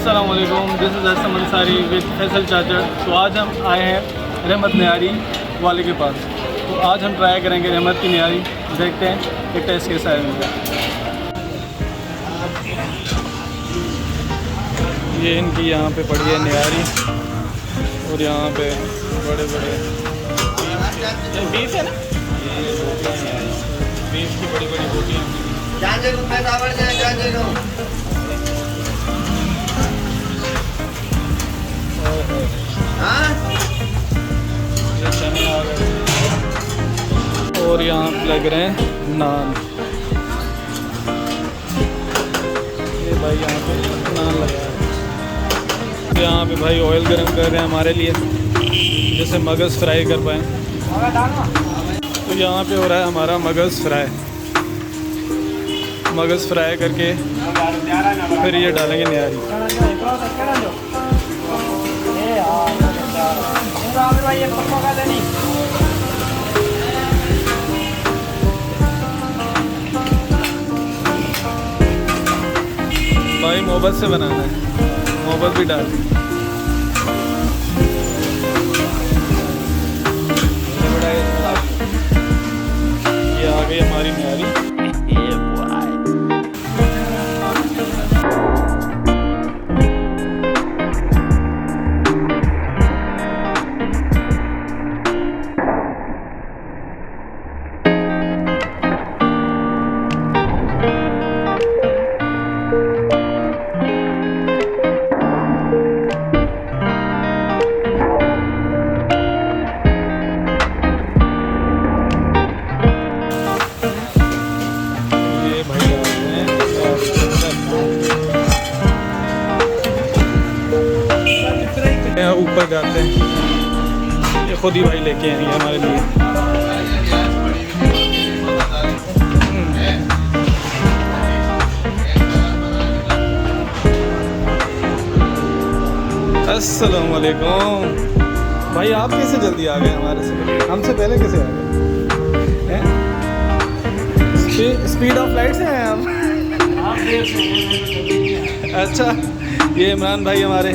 अस्सलाम वालेकुम, this is Assam Ansari with Faisal चाचा। तो आज हम आए हैं रहमत निहारी वाले के पास। तो आज हम ट्राई करेंगे रहमत की निहारी, देखते हैं कि टेस्ट कैसा है इनका। ये इनकी यहाँ पे पड़ी है निहारी और यहाँ पे बड़े बड़े बीफ है ना, ये बीफ की बड़ी बड़ी बोटियाँ। ये चने आ गए और यहाँ लग रहे हैं नान। ये भाई यहाँ पे नान लगा है। यहाँ पे भाई ऑयल गरम कर रहे हैं हमारे लिए, जैसे मगज़ फ्राई कर पाएँ। तो यहाँ पे हो रहा है हमारा मगज़ फ्राई। मगज़ फ्राई करके फिर ये डालेंगे निहारी। भाई मोहब्बत से बनाना है, मोहब्बत भी डाल। ये आ गई हमारी निहारी। ऊपर जाते हैं, ये खुद ही भाई लेके आएंगे हमारे लिए। अस्सलाम वालेकुम भाई, आप कैसे जल्दी आ गए हमारे से? हमसे पहले कैसे आ गए? स्पीड ऑफ लाइट से हैं हम। अच्छा, ये इमरान भाई हमारे,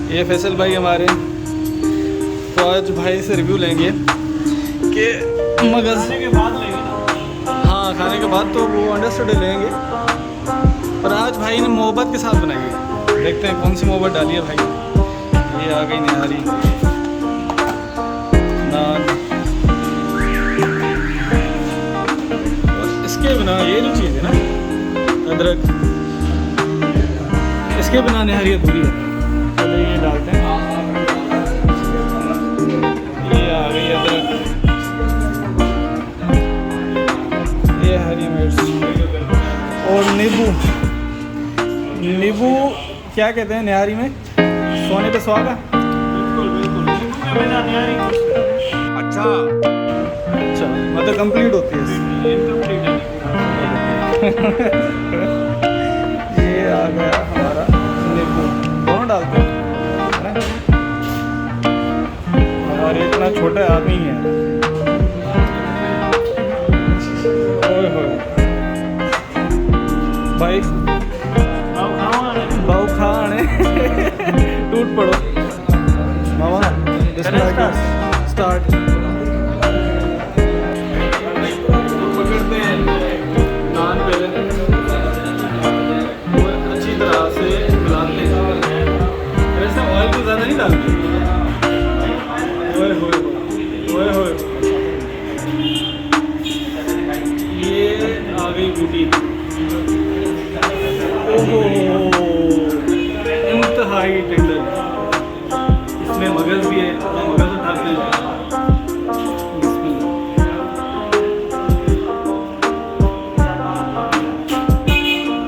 ये फैसल भाई हमारे। तो आज भाई से रिव्यू लेंगे कि मगज़ खाने के बाद लेंगे ना। हाँ, खाने के बाद तो वो अंडरस्टूड लेंगे, पर आज भाई ने मोहब्बत के साथ बनाई है। देखते हैं कौन सी मोहब्बत डाली है भाई। ये आ गई निहारी, नान, और इसके बिना ये जो चीज़ है ना, अदरक, इसके बिना निहारी अधूरी है। ये डालते हैं, ये आ गई अदरक, ये हरी मिर्च और नींबू। नींबू क्या कहते हैं निहारी में? सोने पे सुहागा। बिल्कुल बिल्कुल, नींबू के बिना निहारी कुछ। अच्छा अच्छा, मतलब कंप्लीट होती है। इनकम्प्लीट है। ये आ गया हमारा नींबू, दोनों डालते हैं। हमारे इतना छोटा आदमी है। ओए होए भाई, बाऊ खाने टूट पड़ो मामा। स्टार्ट। पकड़ते हैं नान पहले और अच्छी तरह से मिलाते हैं। वैसे ऑयल तो ज़्यादा नहीं डालते। ओए होए ओए होए, ये आ गई बूटी। ओहो, इंतहाई टेंडर। इसमें मगज़ भी है, तो मगज़ उठाते हैं।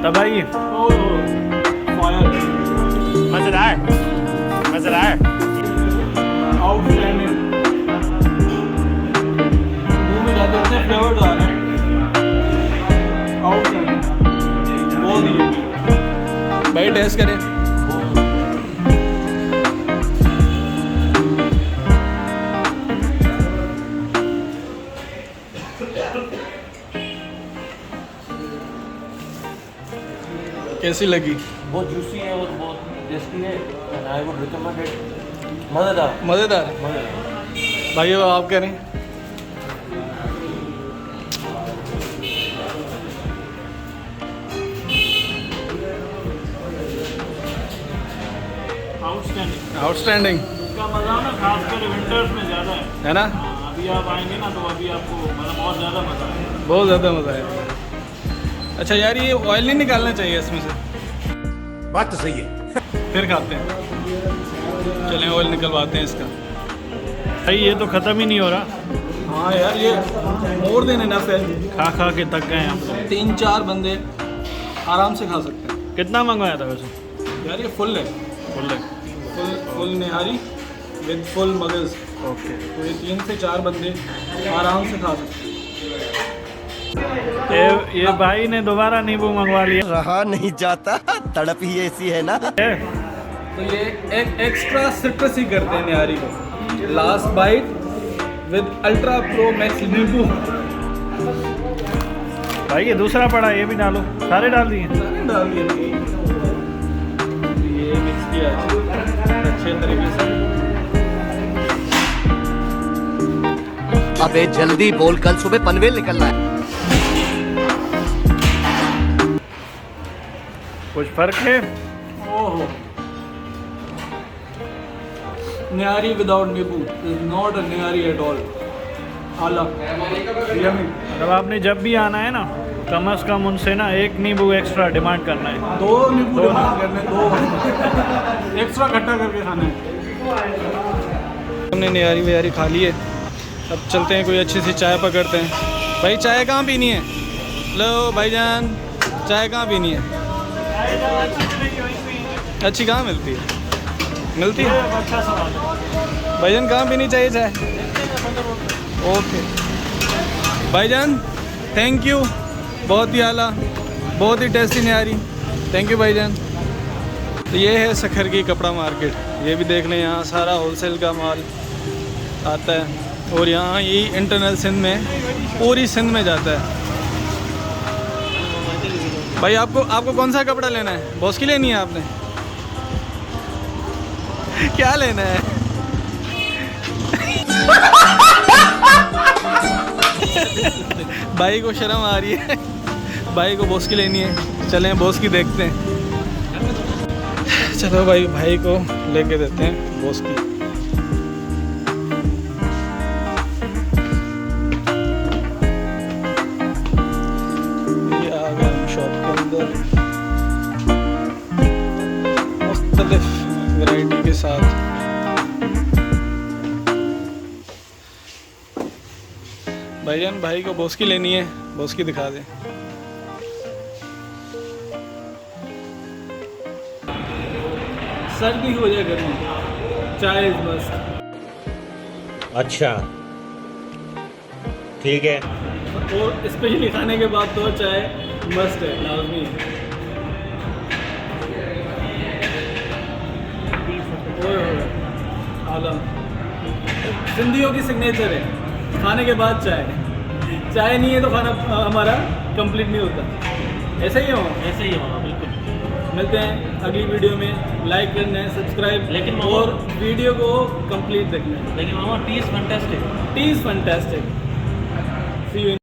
तब आइए। मज़ेदार मज़ेदार, आउटस्टैंडिंग। मुंह में जाते हैं फ्लेवर्स आ रहे हैं। आउटस्टैंडिंग, बहुत ही भाई, टेस्ट करें। कैसी लगी? बहुत जूसी है और बहुत टेस्टी है and I would recommend it. मज़ेदार मज़ेदार भाई वो आप करें। आउटस्टैंडिंग। इसका मज़ा ना खासकर विंटर्स में ज़्यादा है ना? अभी आप आएंगे ना तो अभी आपको मतलब बहुत ज़्यादा मज़ा आएगा। बहुत ज़्यादा मज़ा आएगा। अच्छा यार ये ऑयल नहीं निकालना चाहिए इसमें से। बात तो सही है। फिर खाते हैं। चलें ऑयल निकलवाते हैं इसका। भाई ये तो ख़त्म ही नहीं हो रहा। हाँ यार ये मोर देन इनफ है। खा खा के थक गए हम लोग। 3-4 बंदे आराम से खा सकते हैं। कितना मंगवाया था वैसे? यार ये फुल है। फुल है। फुल निहारी विद फुल मगज़। ओके। तो ये 3 से 4 बंदे आराम से खा सकते हैं। ये भाई ने दोबारा नींबू मंगवा लिया। रहा नहीं जाता, तड़प ही ऐसी है ना। तो ये एक एक्स्ट्रा सिट्रसी करते हैं निहारी को। Last bite with ultra pro max नींबू। भाई ये दूसरा पड़ा, ये भी डालो। सारे डाल दिए? सारे डाल दिए। ये मिक्स किया अच्छे तरीके से। अबे जल्दी बोल, कल सुबह पनवेल निकलना है। कुछ फर्क है? ओहो निहारी विदाउट नींबू is not a nihari at all. आला यम्मी। मतलब आपने जब भी आना है ना कम से कम उनसे ना 1 नींबू एक्स्ट्रा डिमांड करना है। 2 नींबू डिमांड करने, 2 एक्स्ट्रा खट्टा करके खाना है। हमने निहारी विहारी खा ली है। अब चलते हैं कोई अच्छी सी चाय पकड़ते हैं। भाई चाय कहाँ पीनी है? लो भाईजान चाय कहाँ पीनी है? अच्छी कहाँ मिलती है? मिलती है? अच्छा सवाल है। भाईजान कहाँ पीनी चाहिए चाय? ओके भाईजान थैंक यू, बहुत ही आला, बहुत ही टेस्टी निहारी। थैंक यू भाईजान। तो ये है सखर की कपड़ा मार्केट। ये भी देख लें, यहाँ सारा होलसेल का माल आता है और यहाँ ये इंटरनल सिंध में, पूरी सिंध में जाता है। भाई आपको कौन सा कपड़ा लेना है? बॉस की लेनी है आपने? क्या लेना है? भाई को शर्म आ रही है। भाई को बॉस की लेनी है। चलें बॉस की देखते हैं। चलो भाई को लेके देते हैं बॉस की। ये आ गया हम शॉप के अंदर मुख्तलिफ वैरायटी के साथ। भाईजान भाई को बॉस की लेनी है, बॉस की दिखा दें। सर्दी की वजह गर्मी, चाय इज मस्ट। अच्छा ठीक है। और स्पेशली खाने के बाद तो चाय मस्ट है, लाजमी है। आलम सिंधियों की सिग्नेचर है, खाने के बाद चाय। चाय नहीं है तो खाना हमारा कंप्लीट नहीं होता। ऐसा ही हो? ऐसे ही होगा बिल्कुल। मिलते हैं अगली वीडियो में। लाइक करना है, सब्सक्राइब, लेकिन और वीडियो को कंप्लीट देखना है। लेकिन मामा tea is fantastic. Tea is fantastic. See you.